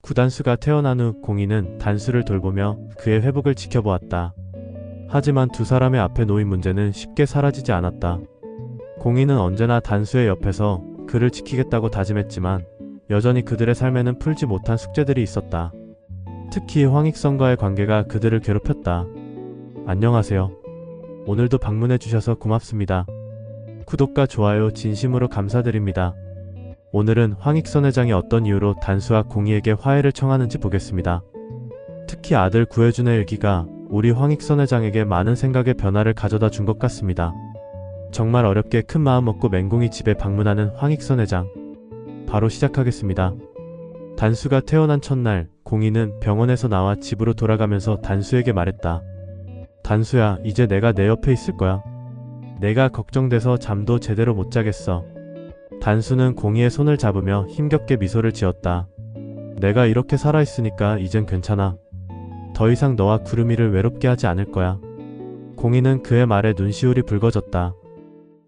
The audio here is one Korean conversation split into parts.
구단수가 태어난 후 공희는 단수를 돌보며 그의 회복을 지켜보았다. 하지만 두 사람의 앞에 놓인 문제는 쉽게 사라지지 않았다. 공희는 언제나 단수의 옆에서 그를 지키겠다고 다짐했지만 여전히 그들의 삶에는 풀지 못한 숙제들이 있었다. 특히 황익선과의 관계가 그들을 괴롭혔다. 안녕하세요. 오늘도 방문해 주셔서 고맙습니다. 구독과 좋아요 진심으로 감사드립니다. 오늘은 황익선 회장이 어떤 이유로 단수와 공희에게 화해를 청하는지 보겠습니다. 특히 아들 구혜준의 일기가 우리 황익선 회장에게 많은 생각의 변화를 가져다 준 것 같습니다. 정말 어렵게 큰 마음 먹고 맹공이 집에 방문하는 황익선 회장. 바로 시작하겠습니다. 단수가 태어난 첫날 공희는 병원에서 나와 집으로 돌아가면서 단수에게 말했다. 단수야, 이제 내가 내 옆에 있을 거야. 내가 걱정돼서 잠도 제대로 못 자겠어. 단수는 공희의 손을 잡으며 힘겹게 미소를 지었다. 내가 이렇게 살아있으니까 이젠 괜찮아. 더 이상 너와 구름이를 외롭게 하지 않을 거야. 공희는 그의 말에 눈시울이 붉어졌다.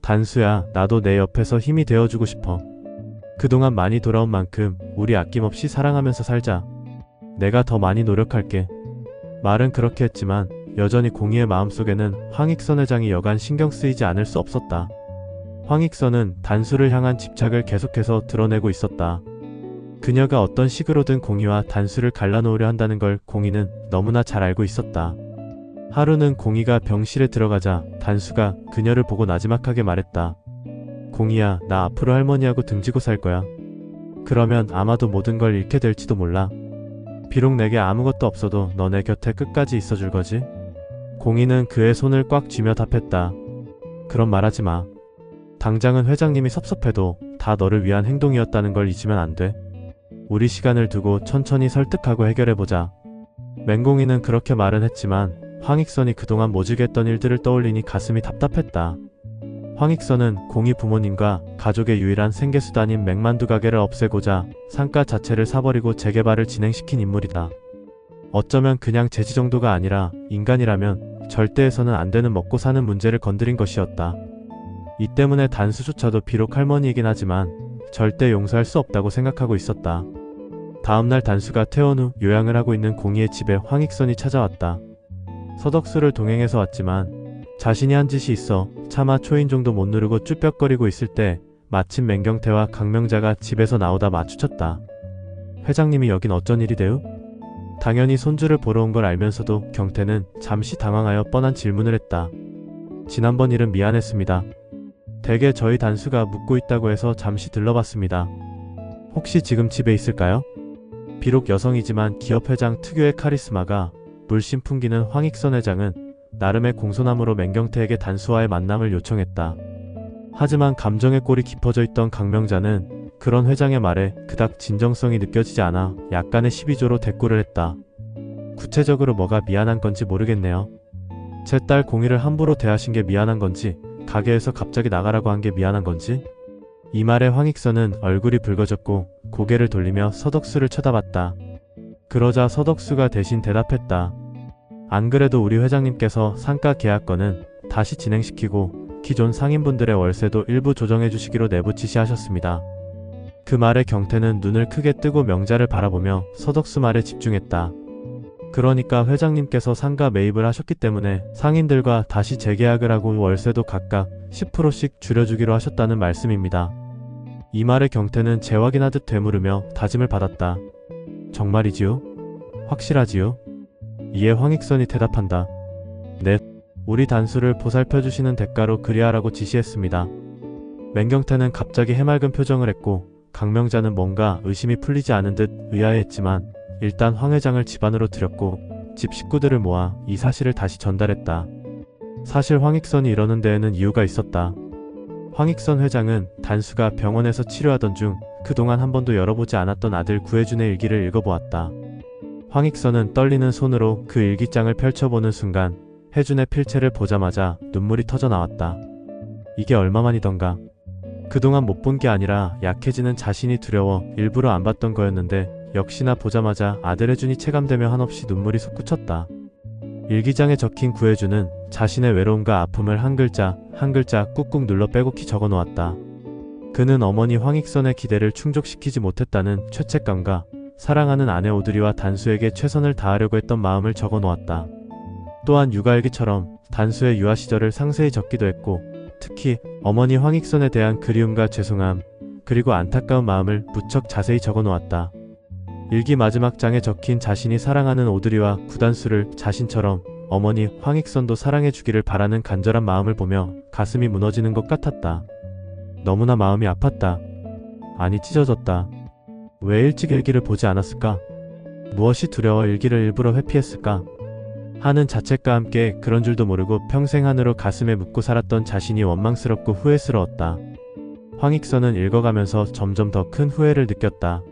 단수야, 나도 내 옆에서 힘이 되어주고 싶어. 그동안 많이 돌아온 만큼 우리 아낌없이 사랑하면서 살자. 내가 더 많이 노력할게. 말은 그렇게 했지만 여전히 공희의 마음속에는 황익선 회장이 여간 신경 쓰이지 않을 수 없었다. 황익선은 단수를 향한 집착을 계속해서 드러내고 있었다. 그녀가 어떤 식으로든 공희와 단수를 갈라놓으려 한다는 걸 공희는 너무나 잘 알고 있었다. 하루는 공희가 병실에 들어가자 단수가 그녀를 보고 나지막하게 말했다. 공희야, 나 앞으로 할머니하고 등지고 살 거야. 그러면 아마도 모든 걸 잃게 될지도 몰라. 비록 내게 아무것도 없어도 너 내 곁에 끝까지 있어줄 거지? 공희는 그의 손을 꽉 쥐며 답했다. 그런 말하지 마. 당장은 회장님이 섭섭해도 다 너를 위한 행동이었다는 걸 잊으면 안 돼. 우리 시간을 두고 천천히 설득하고 해결해보자. 맹공희는 그렇게 말은 했지만 황익선이 그동안 모질게 했던 일들을 떠올리니 가슴이 답답했다. 황익선은 공희 부모님과 가족의 유일한 생계수단인 맥만두 가게를 없애고자 상가 자체를 사버리고 재개발을 진행시킨 인물이다. 어쩌면 그냥 재지 정도가 아니라 인간이라면 절대 해서는 안 되는 먹고 사는 문제를 건드린 것이었다. 이 때문에 단수조차도 비록 할머니이긴 하지만 절대 용서할 수 없다고 생각하고 있었다. 다음날 단수가 퇴원 후 요양을 하고 있는 공희의 집에 황익선이 찾아왔다. 서덕수를 동행해서 왔지만 자신이 한 짓이 있어 차마 초인종도 못 누르고 쭈뼛거리고 있을 때 마침 맹경태와 강명자가 집에서 나오다 마주쳤다. 회장님이 여긴 어쩐 일이대요? 당연히 손주를 보러 온 걸 알면서도 경태는 잠시 당황하여 뻔한 질문을 했다. 지난번 일은 미안했습니다. 댁에 저희 단수가 묵고 있다고 해서 잠시 들러봤습니다. 혹시 지금 집에 있을까요? 비록 여성이지만 기업회장 특유의 카리스마가 물씬 풍기는 황익선 회장은 나름의 공손함으로 맹경태에게 단수와의 만남을 요청했다. 하지만 감정의 골이 깊어져 있던 강명자는 그런 회장의 말에 그닥 진정성이 느껴지지 않아 약간의 시비조로 대꾸를 했다. 구체적으로 뭐가 미안한 건지 모르겠네요. 제 딸 공희를 함부로 대하신 게 미안한 건지 가게에서 갑자기 나가라고 한 게 미안한 건지? 이 말에 황익선은 얼굴이 붉어졌고 고개를 돌리며 서덕수를 쳐다봤다. 그러자 서덕수가 대신 대답했다. 안 그래도 우리 회장님께서 상가 계약건은 다시 진행시키고 기존 상인분들의 월세도 일부 조정해 주시기로 내부 지시하셨습니다. 그 말에 경태는 눈을 크게 뜨고 명자를 바라보며 서덕수 말에 집중했다. 그러니까 회장님께서 상가 매입을 하셨기 때문에 상인들과 다시 재계약을 하고 월세도 각각 10%씩 줄여주기로 하셨다는 말씀입니다. 이 말에 경태는 재확인하듯 되물으며 다짐을 받았다. 정말이지요? 확실하지요? 이에 황익선이 대답한다. 네, 우리 단수를 보살펴주시는 대가로 그리하라고 지시했습니다. 맹경태는 갑자기 해맑은 표정을 했고 강명자는 뭔가 의심이 풀리지 않은 듯 의아해했지만 일단 황 회장을 집 안으로 들였고 집 식구들을 모아 이 사실을 다시 전달했다. 사실 황익선이 이러는 데에는 이유가 있었다. 황익선 회장은 단수가 병원에서 치료하던 중 그동안 한 번도 열어보지 않았던 아들 구혜준의 일기를 읽어보았다. 황익선은 떨리는 손으로 그 일기장을 펼쳐보는 순간 혜준의 필체를 보자마자 눈물이 터져 나왔다. 이게 얼마만이던가. 그동안 못 본 게 아니라 약해지는 자신이 두려워 일부러 안 봤던 거였는데 역시나 보자마자 아들 혜준이 체감되며 한없이 눈물이 솟구쳤다. 일기장에 적힌 구혜준은 자신의 외로움과 아픔을 한 글자 한 글자 꾹꾹 눌러 빼곡히 적어놓았다. 그는 어머니 황익선의 기대를 충족시키지 못했다는 죄책감과 사랑하는 아내 오드리와 단수에게 최선을 다하려고 했던 마음을 적어 놓았다. 또한 육아일기처럼 단수의 유아 시절을 상세히 적기도 했고, 특히 어머니 황익선에 대한 그리움과 죄송함, 그리고 안타까운 마음을 무척 자세히 적어 놓았다. 일기 마지막 장에 적힌 자신이 사랑하는 오드리와 구단수를 자신처럼 어머니 황익선도 사랑해 주기를 바라는 간절한 마음을 보며 가슴이 무너지는 것 같았다. 너무나 마음이 아팠다. 아니 찢어졌다. 왜 일찍 일기를 보지 않았을까? 무엇이 두려워 일기를 일부러 회피했을까? 하는 자책과 함께 그런 줄도 모르고 평생 한으로 가슴에 묻고 살았던 자신이 원망스럽고 후회스러웠다. 황익선은 읽어가면서 점점 더 큰 후회를 느꼈다.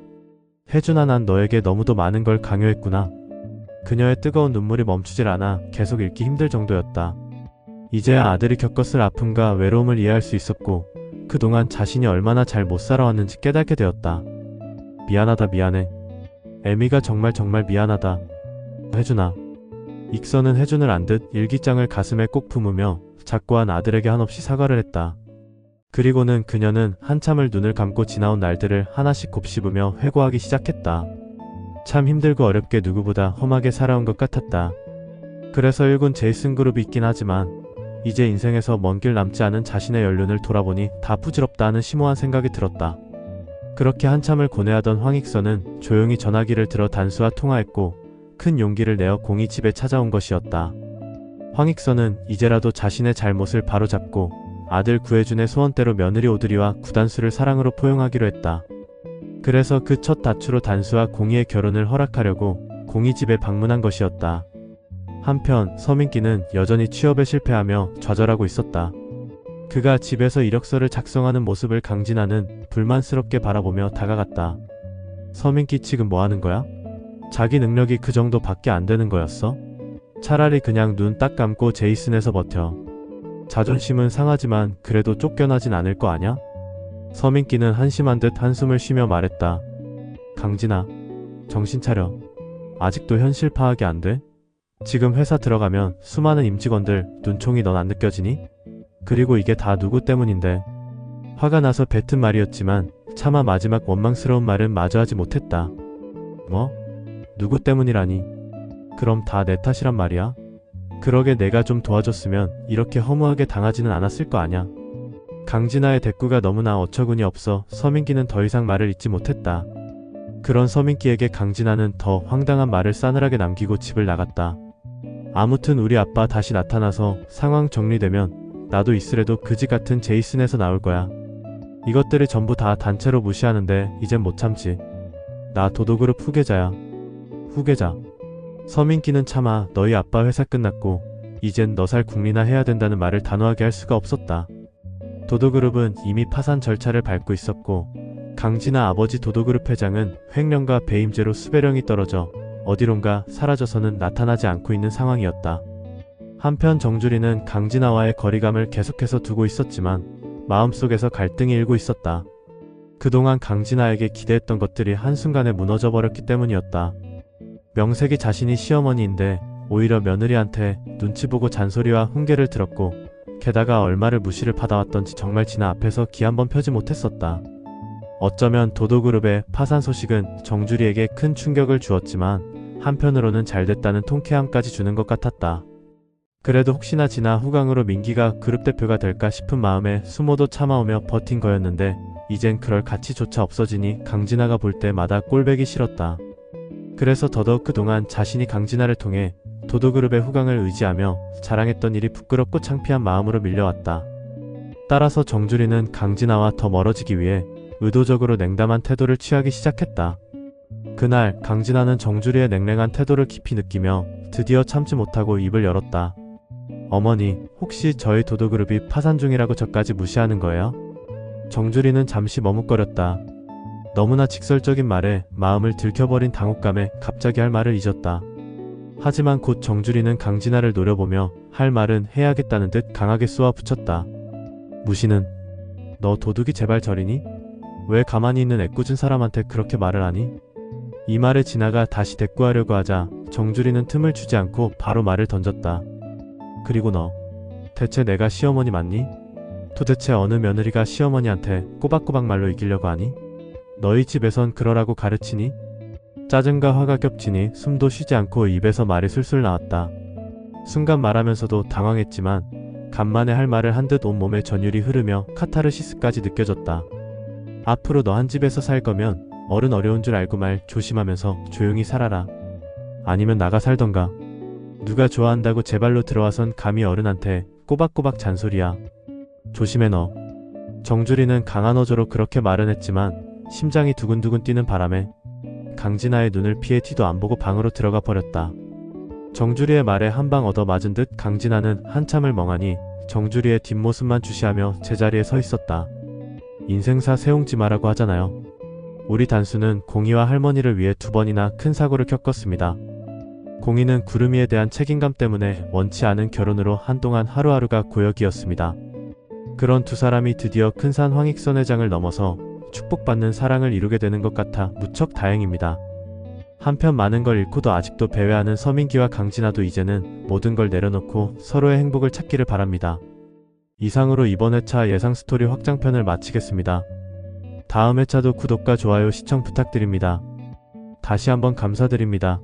혜준아, 난 너에게 너무도 많은 걸 강요했구나. 그녀의 뜨거운 눈물이 멈추질 않아 계속 읽기 힘들 정도였다. 이제야 아들이 겪었을 아픔과 외로움을 이해할 수 있었고, 그동안 자신이 얼마나 잘 못 살아왔는지 깨닫게 되었다. 미안하다, 미안해. 애미가 정말 미안하다. 혜준아. 익선은 혜준을 안듯 일기장을 가슴에 꼭 품으며 작고한 아들에게 한없이 사과를 했다. 그리고는 그녀는 한참을 눈을 감고 지나온 날들을 하나씩 곱씹으며 회고하기 시작했다. 참 힘들고 어렵게 누구보다 험하게 살아온 것 같았다. 그래서 일군 제이슨 그룹이 있긴 하지만 이제 인생에서 먼 길 남지 않은 자신의 연륜을 돌아보니 다 부질없다 하는 심오한 생각이 들었다. 그렇게 한참을 고뇌하던 황익선은 조용히 전화기를 들어 단수와 통화했고, 큰 용기를 내어 공이 집에 찾아온 것이었다. 황익선은 이제라도 자신의 잘못을 바로잡고 아들 구혜준의 소원대로 며느리 오드리와 구단수를 사랑으로 포용하기로 했다. 그래서 그 첫 다투로 단수와 공이의 결혼을 허락하려고 공이 집에 방문한 것이었다. 한편 서민기는 여전히 취업에 실패하며 좌절하고 있었다. 그가 집에서 이력서를 작성하는 모습을 강진아는 불만스럽게 바라보며 다가갔다. 서민기 지금 뭐 하는 거야? 자기 능력이 그 정도밖에 안 되는 거였어? 차라리 그냥 눈 딱 감고 제이슨에서 버텨. 자존심은 상하지만 그래도 쫓겨나진 않을 거 아냐? 서민기는 한심한 듯 한숨을 쉬며 말했다. 강진아, 정신 차려. 아직도 현실 파악이 안 돼? 지금 회사 들어가면 수많은 임직원들 눈총이 넌 안 느껴지니? 그리고 이게 다 누구 때문인데? 화가 나서 뱉은 말이었지만 차마 마지막 원망스러운 말은 마저 하지 못했다. 뭐? 누구 때문이라니? 그럼 다 내 탓이란 말이야? 그러게 내가 좀 도와줬으면 이렇게 허무하게 당하지는 않았을 거 아냐? 강진아의 대꾸가 너무나 어처구니 없어 서민기는 더 이상 말을 잇지 못했다. 그런 서민기에게 강진아는 더 황당한 말을 싸늘하게 남기고 집을 나갔다. 아무튼 우리 아빠 다시 나타나서 상황 정리되면 나도 있으래도 그지 같은 제이슨에서 나올 거야. 이것들을 전부 다 단체로 무시하는데 이젠 못 참지. 나 도도그룹 후계자야. 후계자. 서민기는 차마 너희 아빠 회사 끝났고 이젠 너 살 국리나 해야 된다는 말을 단호하게 할 수가 없었다. 도도그룹은 이미 파산 절차를 밟고 있었고, 강진아 아버지 도도그룹 회장은 횡령과 배임죄로 수배령이 떨어져 어디론가 사라져서는 나타나지 않고 있는 상황이었다. 한편 정주리는 강진아와의 거리감을 계속해서 두고 있었지만 마음속에서 갈등이 일고 있었다. 그동안 강진아에게 기대했던 것들이 한순간에 무너져 버렸기 때문이었다. 명색이 자신이 시어머니인데 오히려 며느리한테 눈치 보고 잔소리와 훈계를 들었고, 게다가 얼마를 무시를 받아왔던지 정말 진아 앞에서 기 한번 펴지 못했었다. 어쩌면 도도그룹의 파산 소식은 정주리에게 큰 충격을 주었지만 한편으로는 잘됐다는 통쾌함까지 주는 것 같았다. 그래도 혹시나 진아 후광으로 민기가 그룹 대표가 될까 싶은 마음에 수모도 참아오며 버틴 거였는데 이젠 그럴 가치조차 없어지니 강진아가 볼 때마다 꼴배기 싫었다. 그래서 더더욱 그동안 자신이 강진아를 통해 도도그룹의 후광을 의지하며 자랑했던 일이 부끄럽고 창피한 마음으로 밀려왔다. 따라서 정주리는 강진아와 더 멀어지기 위해 의도적으로 냉담한 태도를 취하기 시작했다. 그날 강진아는 정주리의 냉랭한 태도를 깊이 느끼며 드디어 참지 못하고 입을 열었다. 어머니, 혹시 저희 도도그룹이 파산 중이라고 저까지 무시하는 거예요? 정주리는 잠시 머뭇거렸다. 너무나 직설적인 말에 마음을 들켜버린 당혹감에 갑자기 할 말을 잊었다. 하지만 곧 정주리는 강진아를 노려보며 할 말은 해야겠다는 듯 강하게 쏘아붙였다. 무시는? 너 도둑이 제발 저리니? 왜 가만히 있는 애꿎은 사람한테 그렇게 말을 하니? 이 말에 진아가 다시 대꾸하려고 하자 정주리는 틈을 주지 않고 바로 말을 던졌다. 그리고 너, 대체 내가 시어머니 맞니? 도대체 어느 며느리가 시어머니한테 꼬박꼬박 말로 이기려고 하니? 너희 집에선 그러라고 가르치니? 짜증과 화가 겹치니 숨도 쉬지 않고 입에서 말이 술술 나왔다. 순간 말하면서도 당황했지만 간만에 할 말을 한 듯 온몸에 전율이 흐르며 카타르시스까지 느껴졌다. 앞으로 너 한 집에서 살 거면 어려운 줄 알고 말 조심하면서 조용히 살아라. 아니면 나가 살던가. 누가 좋아한다고 제 발로 들어와선 감히 어른한테 꼬박꼬박 잔소리야. 조심해 너. 정주리는 강한 어조로 그렇게 말은 했지만 심장이 두근두근 뛰는 바람에 강진아의 눈을 피해 뒤도 안 보고 방으로 들어가 버렸다. 정주리의 말에 한 방 얻어 맞은 듯 강진아는 한참을 멍하니 정주리의 뒷모습만 주시하며 제자리에 서 있었다. 인생사 세옹지마라고 하잖아요. 우리 단수는 공이와 할머니를 위해 2번이나 큰 사고를 겪었습니다. 공이는 구름이에 대한 책임감 때문에 원치 않은 결혼으로 한동안 하루하루가 고역이었습니다. 그런 두 사람이 드디어 큰 산 황익선회장을 넘어서 축복받는 사랑을 이루게 되는 것 같아 무척 다행입니다. 한편 많은 걸 잃고도 아직도 배회하는 서민기와 강진아도 이제는 모든 걸 내려놓고 서로의 행복을 찾기를 바랍니다. 이상으로 이번 회차 예상 스토리 확장편을 마치겠습니다. 다음 회차도 구독과 좋아요 시청 부탁드립니다. 다시 한번 감사드립니다.